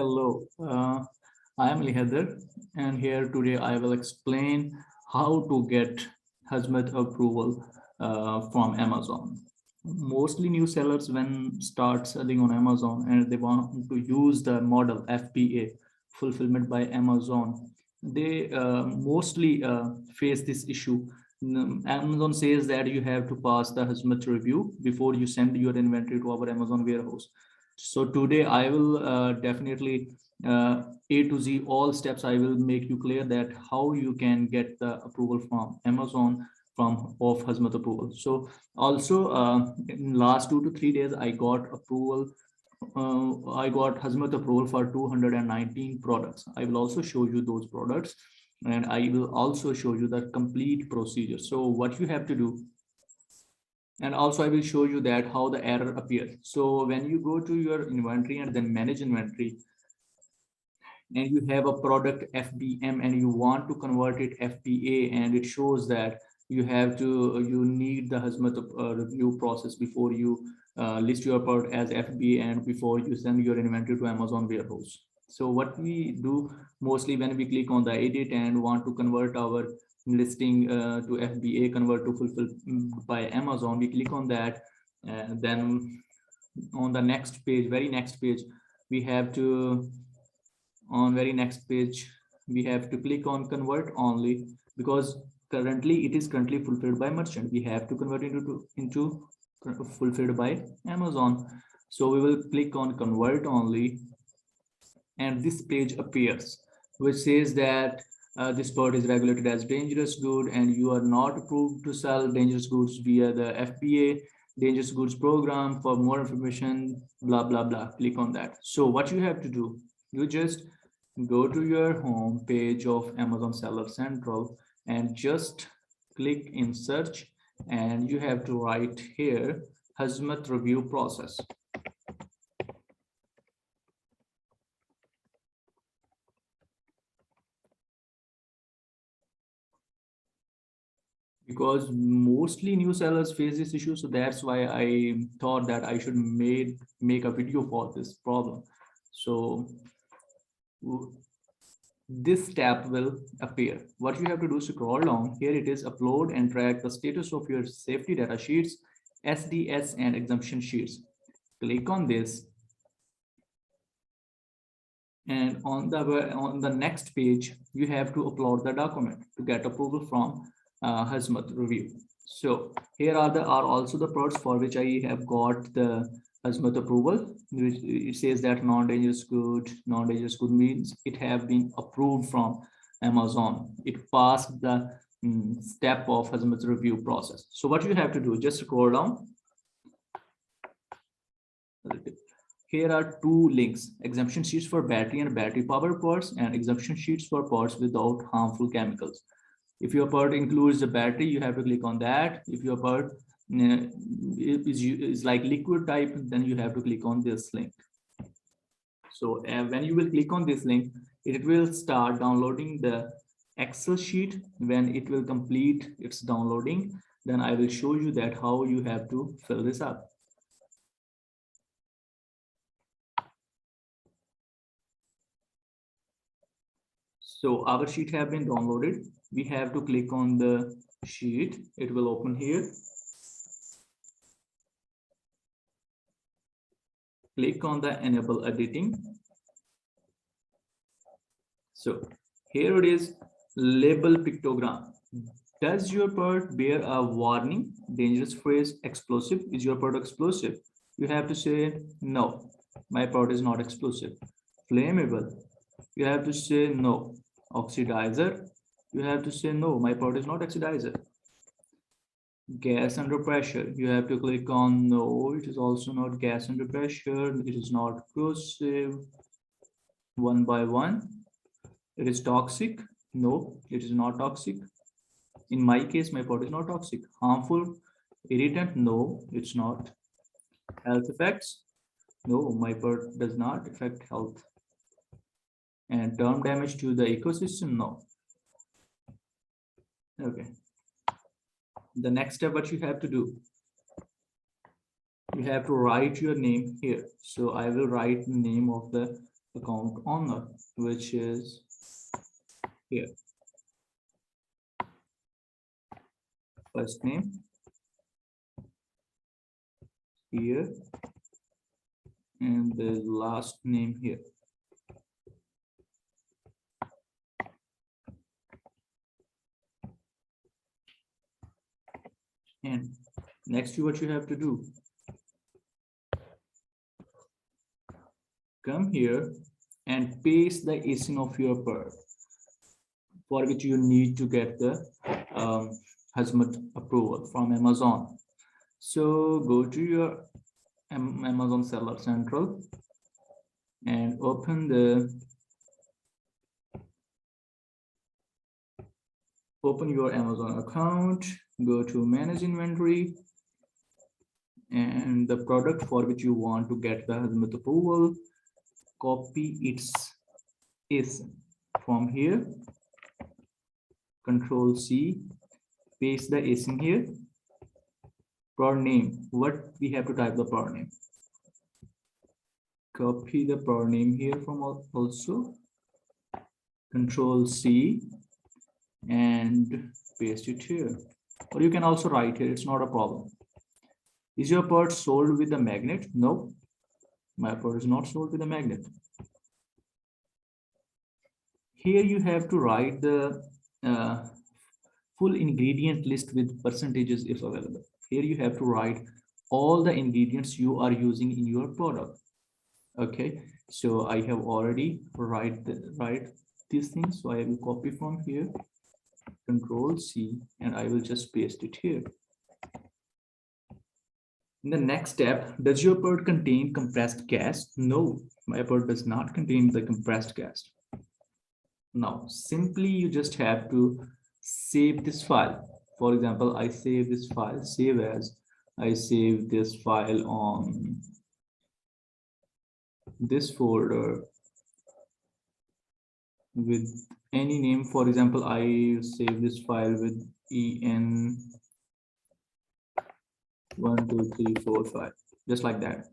Hello, I am 𝗍𝗶𝗱𝗏, and here today I will explain how to get Hazmat approval from Amazon. Mostly new sellers when start selling on Amazon and they want to use the model FBA, fulfillment by Amazon, they mostly face this issue. Amazon says that you have to pass the Hazmat review before you send your inventory to our Amazon warehouse. So today I will definitely A to Z, all steps I will make you clear that how you can get the approval from Amazon of Hazmat approval. So also in last 2 to 3 days, I got approval. I got Hazmat approval for 219 products. I will also show you those products and I will also show you the complete procedure. So what you have to do, and also I will show you that how the error appears. So when you go to your inventory and then manage inventory, and you have a product FBM and you want to convert it FBA, and it shows that you need the Hazmat review process before you list your product as FBA and before you send your inventory to Amazon warehouse. So what we do mostly when we click on the edit and want to convert our listing to FBA, convert to fulfill by Amazon, we click on that, and then on the next page, very next page, we have to click on convert only, because currently it is currently fulfilled by merchant. We have to convert it into fulfilled by Amazon. So we will click on convert only, and this page appears which says that this product is regulated as dangerous good and you are not approved to sell dangerous goods via the FBA dangerous goods program. For more information, blah blah blah. Click on that. So what you have to do, you just go to your home page of Amazon Seller Central and just click in search, and you have to write here Hazmat review process. Because mostly new sellers face this issue, so that's why I thought that I should make a video for this problem. So this tab will appear. What you have to do is scroll down. Here it is, upload and track the status of your safety data sheets, SDS and exemption sheets. Click on this, and on the next page you have to upload the document to get approval from Hazmat review. So here are also the products for which I have got the Hazmat approval, which it says that non-dangerous good. Non-dangerous good means it have been approved from Amazon. It passed the step of Hazmat review process. So what you have to do, just scroll down. Here are two links: exemption sheets for battery and battery power parts, and exemption sheets for parts without harmful chemicals. If your part includes the battery, you have to click on that. If your part is like liquid type, then you have to click on this link. So when you will click on this link, it will start downloading the Excel sheet. When it will complete its downloading, then I will show you that how you have to fill this up. So our sheet have been downloaded. We have to click on the sheet. It will open here. Click on the enable editing. So here it is, label pictogram. Does your part bear a warning? Dangerous phrase, explosive. Is your part explosive? You have to say no, my part is not explosive. Flammable. You have to say no. Oxidizer. You have to say no, my part is not oxidizer. Gas under pressure. You have to click on no, it is also not gas under pressure. It is not corrosive. 1 by 1. It is toxic. No, it is not toxic. In my case, my part is not toxic. Harmful. Irritant. No, it's not. Health effects. No, my part does not affect health. And term damage to the ecosystem. No. Okay. The next step, what you have to do, you have to write your name here. So I will write the name of the account owner, which is here. First name here, and the last name here. And next, what you have to do, come here and paste the ASIN of your PERT, for which you need to get the Hazmat approval from Amazon. So go to your Amazon Seller Central and open your Amazon account, go to manage inventory, and the product for which you want to get the Hazmat approval, copy its ASIN from here, Control-C, paste the ASIN here. Product name, what we have to type the product name. Copy the product name here from also, Control-C, and paste it here. Or you can also write here, it's not a problem. Is your PERT sold with a magnet? No, my PERT is not sold with a magnet. Here you have to write the full ingredient list with percentages if available. Here you have to write all the ingredients you are using in your product. Okay, so I have already write these things, so I will copy from here, Control-C, and I will just paste it here. In the next step, does your PERT contain compressed gas? No, my PERT does not contain the compressed gas. Now, simply you just have to save this file. For example, I save this file, save as, I save this file on this folder with any name. For example, I save this file with EN12345, just like that.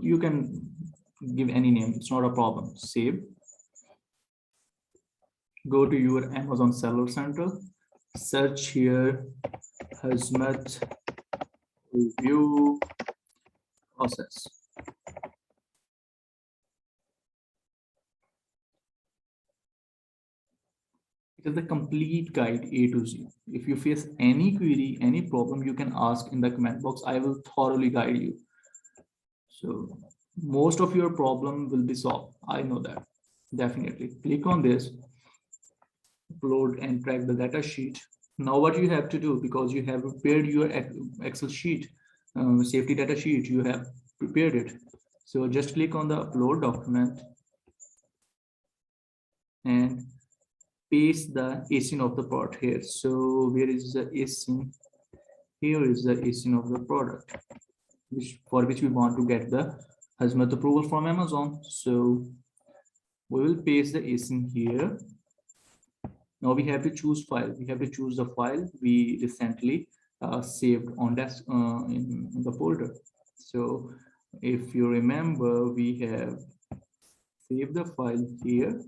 You can give any name, it's not a problem. Save. Go to your Amazon Seller Center, search here Hazmat review process. It is the complete guide A to Z. If you face any query, any problem, you can ask in the comment box. I will thoroughly guide you. So most of your problem will be solved. I know that. Definitely. Click on this, upload and track the data sheet. Now what you have to do, because you have prepared your Excel sheet, safety data sheet, you have prepared it. So just click on the upload document and paste the ASIN of the part here. So where is the ASIN? Here is the ASIN of the product, for which we want to get the Hazmat approval from Amazon. So we will paste the ASIN here. Now we have to choose file. We have to choose the file we recently saved on that in the folder. So if you remember, we have saved the file here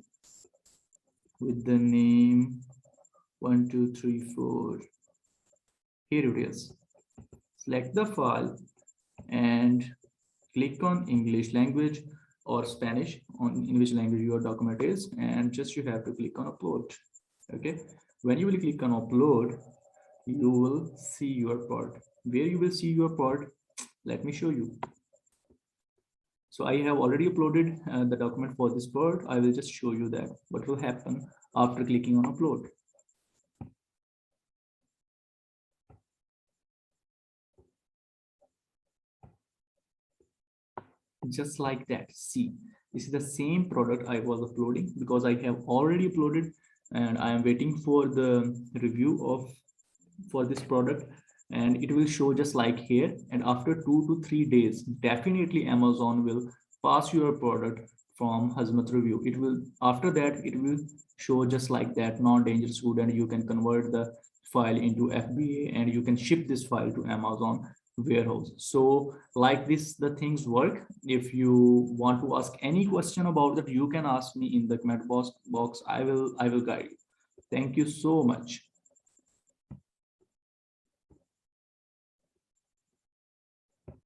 with the name 1234. Here it is. Select the file and click on English language or Spanish, on English language your document is, and just you have to click on upload. Okay, when you will click on upload, you will see your part. Where you will see your part, let me show you. So I have already uploaded the document for this part. I will just show you that what will happen after clicking on upload. Just like that. See, this is the same product I was uploading, because I have already uploaded and I am waiting for the review for this product, and it will show just like here. And after 2 to 3 days, definitely Amazon will pass your product from Hazmat review. It will, after that, it will show just like that, non-dangerous good, and you can convert the file into FBA and you can ship this file to Amazon warehouse. So like this, the things work. If you want to ask any question about that, you can ask me in the comment box. I will guide you. Thank you so much.